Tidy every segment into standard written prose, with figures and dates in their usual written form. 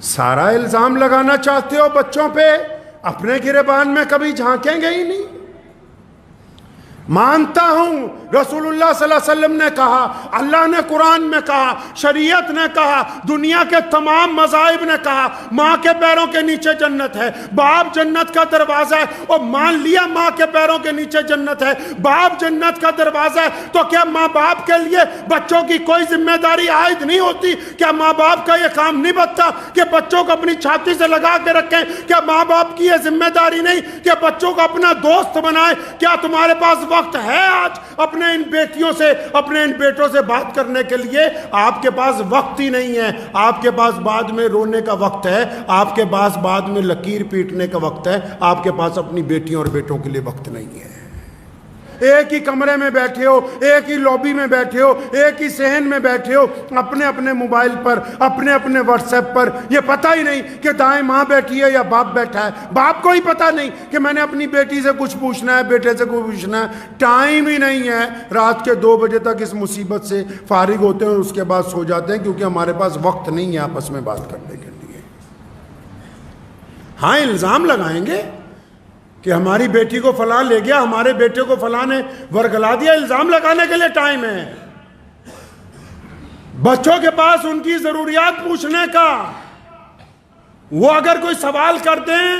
سارا الزام لگانا چاہتے ہو بچوں پہ، اپنے گریبان میں کبھی جھانکیں گے ہی نہیں۔ مانتا ہوں رسول اللہ صلی اللہ علیہ وسلم نے کہا، اللہ نے قرآن میں کہا، شریعت نے کہا، دنیا کے تمام مذاہب نے کہا، ماں کے پیروں کے نیچے جنت ہے، باپ جنت کا دروازہ ہے، اور مان لیا ماں کے پیروں کے نیچے جنت ہے، باپ جنت کا دروازہ ہے، تو کیا ماں باپ کے لیے بچوں کی کوئی ذمہ داری عائد نہیں ہوتی؟ کیا ماں باپ کا یہ کام نہیں بنتا کہ بچوں کو اپنی چھاتی سے لگا کے رکھیں؟ کیا ماں باپ کی یہ ذمہ داری نہیں کہ بچوں کو اپنا دوست بنائیں؟ کیا تمہارے پاس وقت ہے آج اپنے ان بیٹیوں سے، اپنے ان بیٹوں سے بات کرنے کے لیے؟ آپ کے پاس وقت ہی نہیں ہے۔ آپ کے پاس بعد میں رونے کا وقت ہے، آپ کے پاس بعد میں لکیر پیٹنے کا وقت ہے، آپ کے پاس اپنی بیٹیوں اور بیٹوں کے لیے وقت نہیں ہے۔ ایک ہی کمرے میں بیٹھے ہو، ایک ہی لابی میں بیٹھے ہو، ایک ہی صحن میں بیٹھے ہو، اپنے اپنے موبائل پر، اپنے اپنے واٹس ایپ پر، یہ پتہ ہی نہیں کہ دائیں ماں بیٹھی ہے یا باپ بیٹھا ہے، باپ کو ہی پتہ نہیں کہ میں نے اپنی بیٹی سے کچھ پوچھنا ہے، بیٹے سے کچھ پوچھنا ہے، ٹائم ہی نہیں ہے۔ رات کے 2 بجے تک اس مصیبت سے فارغ ہوتے ہیں اور اس کے بعد سو جاتے ہیں، کیونکہ ہمارے پاس وقت نہیں ہے آپس میں بات کرنے کے لیے۔ ہاں الزام لگائیں گے کہ ہماری بیٹی کو فلاں لے گیا، ہمارے بیٹے کو فلاں نے ورگلا دیا، الزام لگانے کے لیے ٹائم ہے۔ بچوں کے پاس ان کی ضروریات پوچھنے کا، وہ اگر کوئی سوال کرتے ہیں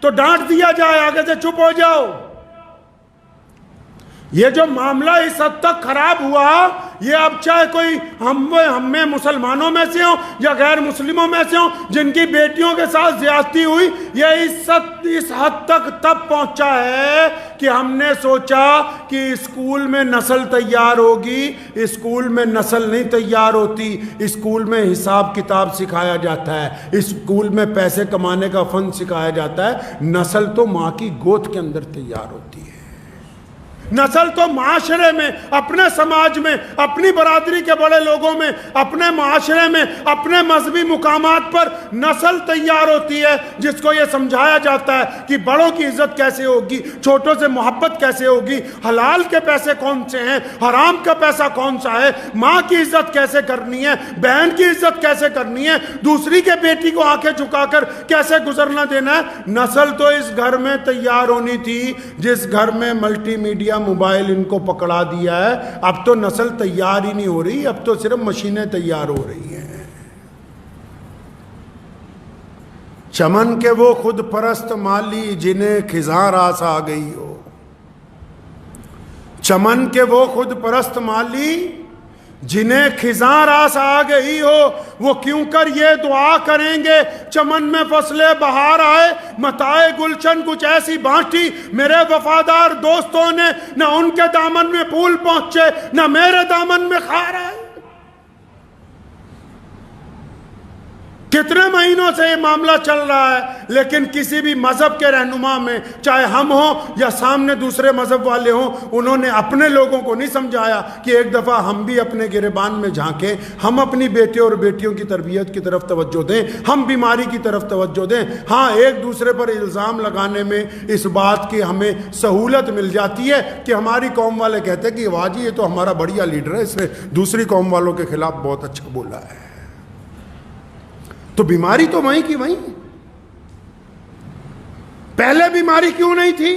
تو ڈانٹ دیا جائے، آگے سے چپ ہو جاؤ۔ یہ جو معاملہ اس حد تک خراب ہوا، یہ اب چاہے کوئی ہم میں مسلمانوں میں سے ہوں یا غیر مسلموں میں سے ہوں جن کی بیٹیوں کے ساتھ زیادتی ہوئی، یہ اس حد تک تب پہنچا ہے کہ ہم نے سوچا کہ اسکول میں نسل تیار ہوگی۔ اسکول میں نسل نہیں تیار ہوتی، اسکول میں حساب کتاب سکھایا جاتا ہے، اسکول میں پیسے کمانے کا فن سکھایا جاتا ہے۔ نسل تو ماں کی گود کے اندر تیار ہوتی ہے۔ نسل تو معاشرے میں، اپنے سماج میں، اپنی برادری کے بڑے لوگوں میں، اپنے معاشرے میں، اپنے مذہبی مقامات پر نسل تیار ہوتی ہے، جس کو یہ سمجھایا جاتا ہے کہ بڑوں کی عزت کیسے ہوگی، چھوٹوں سے محبت کیسے ہوگی، حلال کے پیسے کون سے ہیں، حرام کا پیسہ کون سا ہے، ماں کی عزت کیسے کرنی ہے، بہن کی عزت کیسے کرنی ہے، دوسری کے بیٹی کو آنکھیں جھکا کر کیسے گزرنا دینا ہے۔ نسل تو اس گھر میں تیار ہونی تھی جس گھر میں ملٹی میڈیا موبائل ان کو پکڑا دیا ہے۔ اب تو نسل تیار ہی نہیں ہو رہی، اب تو صرف مشینیں تیار ہو رہی ہیں۔ چمن کے وہ خود پرست مالی جنہیں خزاں راس آ گئی ہو، چمن کے وہ خود پرست مالی جنہیں خزاں راس آ گئی ہو، وہ کیوں کر یہ دعا کریں گے چمن میں فصل بہار آئے، متاع گلشن کچھ ایسی بانٹی میرے وفادار دوستوں نے، نہ ان کے دامن میں پھول پہنچے نہ میرے دامن میں خار آئے۔ کتنے مہینوں سے یہ معاملہ چل رہا ہے، لیکن کسی بھی مذہب کے رہنما میں، چاہے ہم ہوں یا سامنے دوسرے مذہب والے ہوں، انہوں نے اپنے لوگوں کو نہیں سمجھایا کہ ایک دفعہ ہم بھی اپنے گریبان میں جھانکیں، ہم اپنی بیٹے اور بیٹیوں کی تربیت کی طرف توجہ دیں، ہم بیماری کی طرف توجہ دیں۔ ہاں ایک دوسرے پر الزام لگانے میں اس بات کی ہمیں سہولت مل جاتی ہے کہ ہماری قوم والے کہتے ہیں کہ واہ جی یہ تو ہمارا بڑھیا لیڈر ہے، اس نے دوسری قوم والوں کے خلاف بہت اچھا بولا ہے۔ تو بیماری تو وہیں کی وہیں، پہلے بیماری کیوں نہیں تھی؟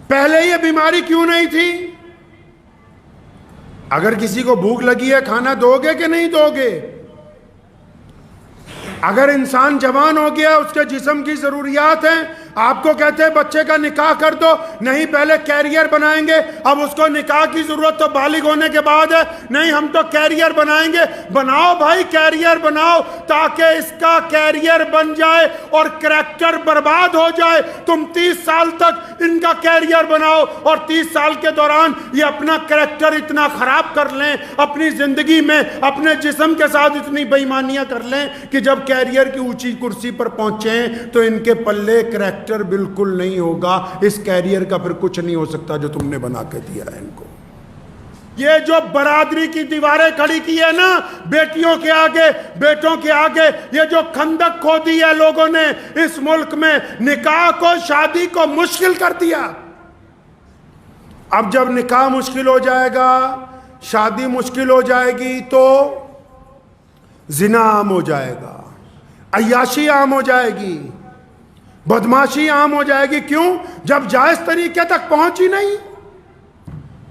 پہلے یہ بیماری کیوں نہیں تھی؟ اگر کسی کو بھوک لگی ہے کھانا دو گے کہ نہیں دو گے؟ اگر انسان جوان ہو گیا، اس کے جسم کی ضروریات ہیں، آپ کو کہتے ہیں بچے کا نکاح کر دو، نہیں پہلے کیریئر بنائیں گے، اب اس کو نکاح کی ضرورت تو بالغ ہونے کے بعد ہے، نہیں ہم تو کیریئر بنائیں گے۔ بناؤ بھائی کیریئر بناؤ، تاکہ اس کا کیریئر بن جائے اور کریکٹر برباد ہو جائے۔ تم 30 سال تک ان کا کیریئر بناؤ اور 30 سال کے دوران یہ اپنا کریکٹر اتنا خراب کر لیں، اپنی زندگی میں اپنے جسم کے ساتھ اتنی بے ایمانیاں کر لیں کہ جب کیریئر کی اونچی کرسی پر پہنچیں تو ان کے پلے کریکٹر بالکل نہیں ہوگا۔ اس کیریئر کا پھر کچھ نہیں ہو سکتا جو تم نے بنا کے دیا ہے ان کو۔ یہ جو برادری کی دیواریں کھڑی کی ہے نا، بیٹیوں کے آگے، بیٹوں کے آگے، یہ جو خندق کھودی ہے لوگوں نے اس ملک میں، نکاح کو، شادی کو مشکل کر دیا۔ اب جب نکاح مشکل ہو جائے گا، شادی مشکل ہو جائے گی، تو زنا عام ہو جائے گا، عیاشی عام ہو جائے گی، بدماشی عام ہو جائے گی. کیوں؟ جب جائز طریقے تک پہنچی نہیں.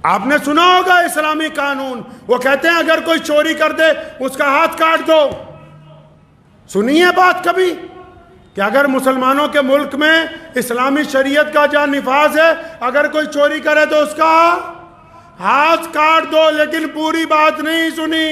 آپ نے سنا ہوگا اسلامی قانون، وہ کہتے ہیں اگر کوئی چوری کر دے اس کا ہاتھ کاٹ دو. سنی ہے بات کبھی کہ اگر مسلمانوں کے ملک میں اسلامی شریعت کا جہاں نفاذ ہے، اگر کوئی چوری کرے تو اس کا ہاتھ کاٹ دو؟ لیکن پوری بات نہیں سنی.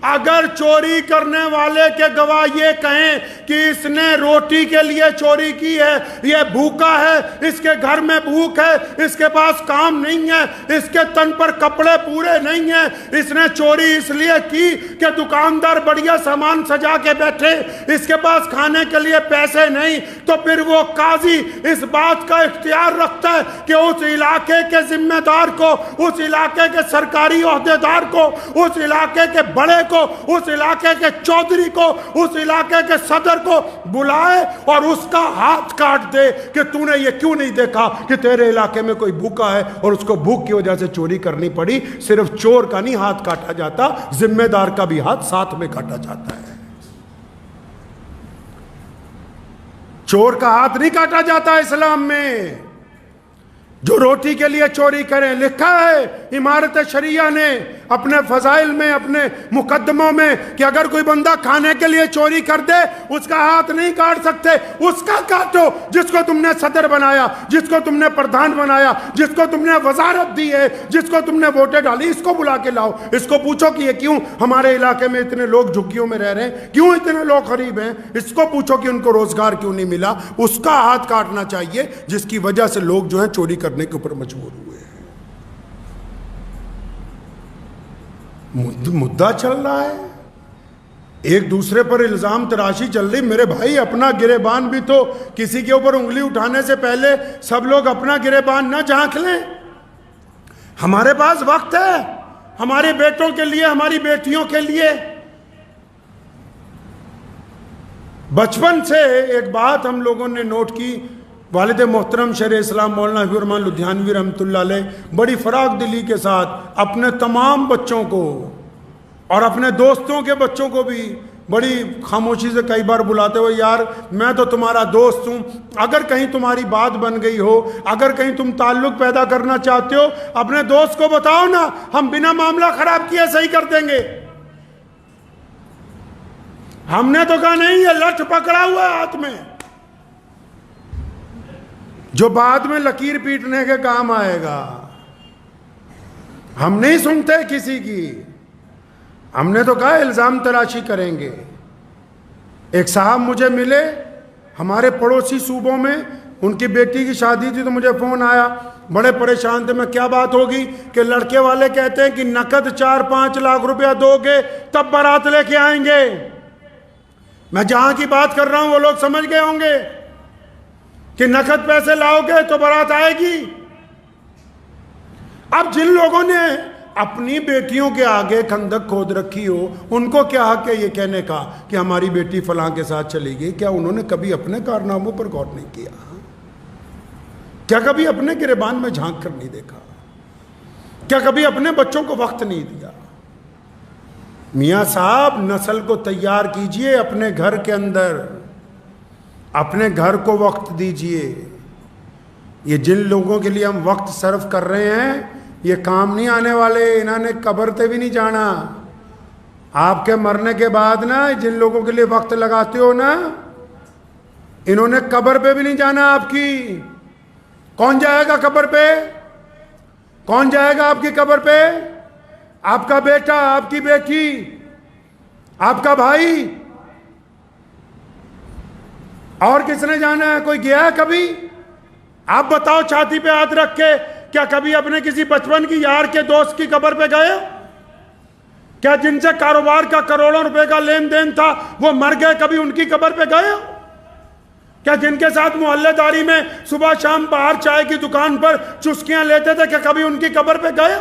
اگر چوری کرنے والے کے گواہ یہ کہیں کہ اس نے روٹی کے لیے چوری کی ہے، یہ بھوکا ہے، اس کے گھر میں بھوک ہے، اس کے پاس کام نہیں ہے، اس کے تن پر کپڑے پورے نہیں ہیں، اس نے چوری اس لیے کی کہ دکاندار بڑھیا سامان سجا کے بیٹھے، اس کے پاس کھانے کے لیے پیسے نہیں، تو پھر وہ قاضی اس بات کا اختیار رکھتا ہے کہ اس علاقے کے ذمہ دار کو، اس علاقے کے سرکاری عہدیدار کو، اس علاقے کے بڑے کو، اس علاقے کے چودھری کو، اس علاقے کے صدر کو بلائے اور اس کا ہاتھ کاٹ دے کہ تو نے یہ کیوں نہیں دیکھا کہ تیرے علاقے میں کوئی بھوکا ہے اور اس کو بھوک کی وجہ سے چوری کرنی پڑی. صرف چور کا نہیں ہاتھ کاٹا جاتا، ذمہ دار کا بھی ہاتھ ساتھ میں کاٹا جاتا ہے. چور کا ہاتھ نہیں کاٹا جاتا اسلام میں. جو روٹی کے لیے چوری کریں، لکھا ہے امارت شریعہ نے اپنے فضائل میں، اپنے مقدموں میں، کہ اگر کوئی بندہ کھانے کے لیے چوری کر دے اس کا ہاتھ نہیں کاٹ سکتے. اس کا کاٹو جس کو تم نے صدر بنایا، جس کو تم نے پردھان بنایا، جس کو تم نے وزارت دی ہے، جس کو تم نے ووٹیں ڈالی. اس کو بلا کے لاؤ، اس کو پوچھو کہ یہ کیوں ہمارے علاقے میں اتنے لوگ جھگیوں میں رہ رہے ہیں، کیوں اتنے لوگ غریب ہیں. اس کو پوچھو کہ ان کو روزگار کیوں نہیں ملا. اس کا ہاتھ کاٹنا چاہیے جس کی وجہ سے لوگ جو ہیں چوری کرنے کے اوپر مجبور ہوئے ہیں. مدعا چل رہا ہے، ایک دوسرے پر الزام تراشی چل رہی. میرے بھائی اپنا گریبان بھی تو کسی کے اوپر انگلی اٹھانے سے پہلے سب لوگ اپنا گریبان نہ جھانک لیں. ہمارے پاس وقت ہے ہمارے بیٹوں کے لیے، ہماری بیٹیوں کے لیے. بچپن سے ایک بات ہم لوگوں نے نوٹ کی، والد محترم شیخ اسلام مولانا حبیب الرحمن لدھیانوی رحمۃ اللہ علیہ بڑی فراخ دلی کے ساتھ اپنے تمام بچوں کو اور اپنے دوستوں کے بچوں کو بھی بڑی خاموشی سے کئی بار بلاتے ہوئے، یار میں تو تمہارا دوست ہوں، اگر کہیں تمہاری بات بن گئی ہو، اگر کہیں تم تعلق پیدا کرنا چاہتے ہو، اپنے دوست کو بتاؤ نا، ہم بنا معاملہ خراب کیے صحیح کر دیں گے. ہم نے تو کہا نہیں، یہ لٹھ پکڑا ہوا ہے ہاتھ میں جو بعد میں لکیر پیٹنے کے کام آئے گا. ہم نہیں سنتے کسی کی. ہم نے تو کہا الزام تراشی کریں گے. ایک صاحب مجھے ملے ہمارے پڑوسی صوبوں میں، ان کی بیٹی کی شادی تھی تو مجھے فون آیا، بڑے پریشان تھے. میں کیا بات ہوگی کہ لڑکے والے کہتے ہیں کہ نقد 4-5 لاکھ روپیہ دو گے تب بارات لے کے آئیں گے. میں جہاں کی بات کر رہا ہوں وہ لوگ سمجھ گئے ہوں گے کہ نقد پیسے لاؤ گے تو بارات آئے گی. اب جن لوگوں نے اپنی بیٹیوں کے آگے خندق کھود رکھی ہو، ان کو کیا حق ہے یہ کہنے کا کہ ہماری بیٹی فلاں کے ساتھ چلی گئی؟ کیا انہوں نے کبھی اپنے کارناموں پر غور نہیں کیا؟ کیا کبھی اپنے گریبان میں جھانک کر نہیں دیکھا؟ کیا کبھی اپنے بچوں کو وقت نہیں دیا؟ میاں صاحب نسل کو تیار کیجئے اپنے گھر کے اندر، اپنے گھر کو وقت دیجئے. یہ جن لوگوں کے لیے ہم وقت صرف کر رہے ہیں یہ کام نہیں آنے والے. انہوں نے قبر تے بھی نہیں جانا. آپ کے مرنے کے بعد نا جن لوگوں کے لیے وقت لگاتے ہو نا، انہوں نے قبر پہ بھی نہیں جانا آپ کی. کون جائے گا قبر پہ؟ کون جائے گا آپ کی قبر پہ؟ آپ کا بیٹا، آپ کی بیٹی، آپ کا بھائی. اور کس نے جانا ہے؟ کوئی گیا ہے کبھی؟ آپ بتاؤ چھاتی پہ ہاتھ رکھ کے، کیا کبھی اپنے کسی بچپن کی یار کے دوست کی قبر پہ گئے؟ کیا جن سے کاروبار کا کروڑوں روپے کا لین دین تھا وہ مر گئے، کبھی ان کی قبر پہ گئے؟ کیا جن کے ساتھ محلے داری میں صبح شام باہر چائے کی دکان پر چسکیاں لیتے تھے، کیا کبھی ان کی قبر پہ گئے؟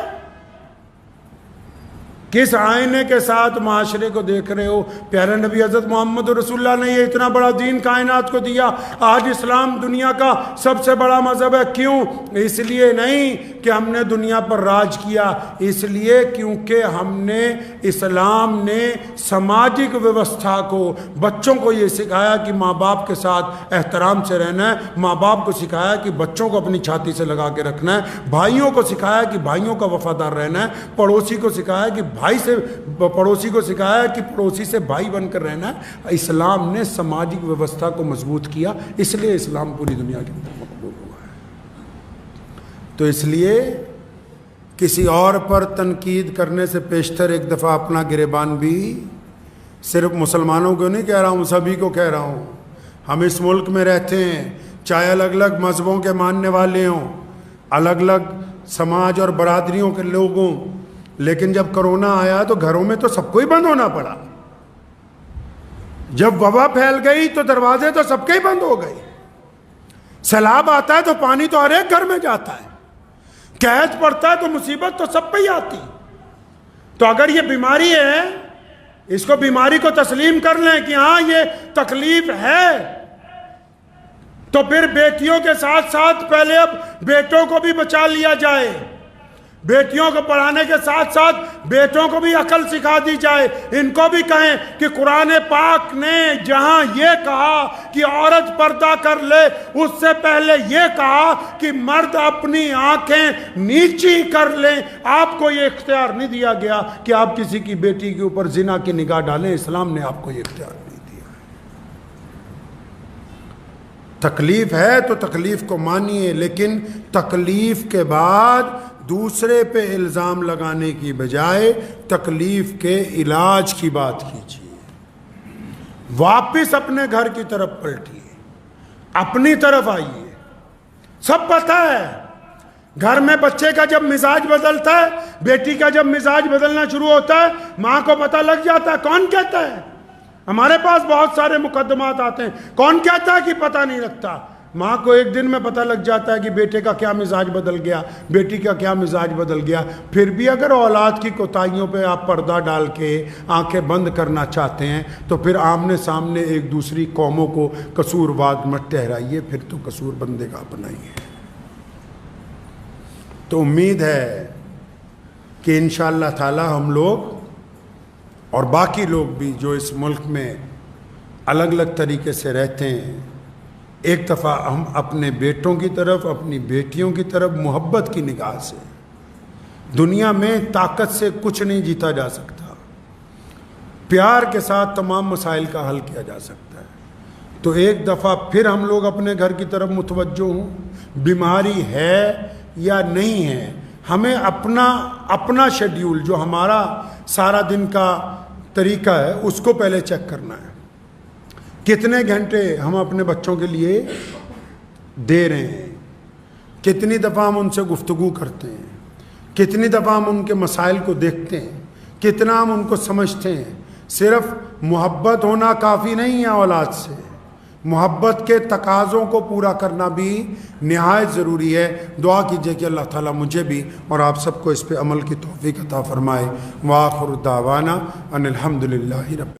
کس آئینے کے ساتھ معاشرے کو دیکھ رہے ہو؟ پیارے نبی حضرت محمد رسول اللہ نے یہ اتنا بڑا دین کائنات کو دیا، آج اسلام دنیا کا سب سے بڑا مذہب ہے۔ کیوں؟ اس لیے نہیں کہ ہم نے دنیا پر راج کیا، اس لیے کیونکہ ہم نے اسلام نے سماجک ویوستھا کو، بچوں کو یہ سکھایا کہ ماں باپ کے ساتھ احترام سے رہنا ہے، ماں باپ کو سکھایا کہ بچوں کو اپنی چھاتی سے لگا کے رکھنا ہے، بھائیوں کو سکھایا کہ بھائیوں کا وفادار رہنا ہے، پڑوسی کو سکھایا کہ پڑوسی کو سکھایا کہ پڑوسی سے بھائی بن کر رہنا ہے۔ اسلام نے سماجک ویوستھا کو مضبوط کیا، اس لیے اسلام پوری دنیا کے اندر مقبول ہوا ہے۔ تو اس لیے کسی اور پر تنقید کرنے سے پیشتر ایک دفعہ اپنا گریبان بھی، صرف مسلمانوں کو نہیں کہہ رہا ہوں، سبھی کو کہہ رہا ہوں، ہم اس ملک میں رہتے ہیں، چاہے الگ الگ مذہبوں کے ماننے والے ہوں، الگ الگ سماج اور برادریوں کے لوگ ہوں، لیکن جب کرونا آیا تو گھروں میں تو سب کو ہی بند ہونا پڑا۔ جب وبا پھیل گئی تو دروازے تو سب کے ہی بند ہو گئے۔ سیلاب آتا ہے تو پانی تو ہر ایک گھر میں جاتا ہے، قحط پڑتا ہے تو مصیبت تو سب پہ ہی آتی۔ تو اگر یہ بیماری ہے، اس کو بیماری کو تسلیم کر لیں کہ ہاں یہ تکلیف ہے، تو پھر بیٹیوں کے ساتھ ساتھ پہلے اب بیٹوں کو بھی بچا لیا جائے، بیٹیوں کو پڑھانے کے ساتھ ساتھ بیٹوں کو بھی عقل سکھا دی جائے، ان کو بھی کہیں کہ قرآن پاک نے جہاں یہ کہا کہ عورت پردہ کر لے، اس سے پہلے یہ کہا کہ مرد اپنی آنکھیں نیچی کر لیں۔ آپ کو یہ اختیار نہیں دیا گیا کہ آپ کسی کی بیٹی کے اوپر زنا کی نگاہ ڈالیں، اسلام نے آپ کو یہ اختیار نہیں دیا۔ تکلیف ہے تو تکلیف کو مانیے، لیکن تکلیف کے بعد دوسرے پہ الزام لگانے کی بجائے تکلیف کے علاج کی بات کیجیے۔ واپس اپنے گھر کی طرف پلٹیے، اپنی طرف آئیے۔ سب پتہ ہے گھر میں بچے کا جب مزاج بدلتا ہے، بیٹی کا جب مزاج بدلنا شروع ہوتا ہے، ماں کو پتہ لگ جاتا ہے۔ کون کہتا ہے؟ ہمارے پاس بہت سارے مقدمات آتے ہیں، کون کہتا ہے کہ پتہ نہیں لگتا؟ ماں کو ایک دن میں پتہ لگ جاتا ہے کہ بیٹے کا کیا مزاج بدل گیا، بیٹی کا کیا مزاج بدل گیا۔ پھر بھی اگر اولاد کی کوتاہیوں پہ آپ پردہ ڈال کے آنکھیں بند کرنا چاہتے ہیں تو پھر آمنے سامنے ایک دوسری قوموں کو قصوروار مت ٹھہرائیے، پھر تو قصور بندے کا اپنا ہی ہے۔ تو امید ہے کہ انشاءاللہ تعالی ہم لوگ اور باقی لوگ بھی جو اس ملک میں الگ الگ طریقے سے رہتے ہیں، ایک دفعہ ہم اپنے بیٹوں کی طرف، اپنی بیٹیوں کی طرف محبت کی نگاہ سے، دنیا میں طاقت سے کچھ نہیں جیتا جا سکتا، پیار کے ساتھ تمام مسائل کا حل کیا جا سکتا ہے۔ تو ایک دفعہ پھر ہم لوگ اپنے گھر کی طرف متوجہ ہوں، بیماری ہے یا نہیں ہے، ہمیں اپنا شیڈیول جو ہمارا سارا دن کا طریقہ ہے اس کو پہلے چیک کرنا ہے۔ کتنے گھنٹے ہم اپنے بچوں کے لیے دے رہے ہیں، کتنی دفعہ ہم ان سے گفتگو کرتے ہیں، کتنی دفعہ ہم ان کے مسائل کو دیکھتے ہیں، کتنا ہم ان کو سمجھتے ہیں۔ صرف محبت ہونا کافی نہیں ہے اولاد سے، محبت کے تقاضوں کو پورا کرنا بھی نہایت ضروری ہے۔ دعا کیجئے کہ اللہ تعالیٰ مجھے بھی اور آپ سب کو اس پہ عمل کی توفیق عطا فرمائے۔ وآخر دعوانا ان الحمدللہ رب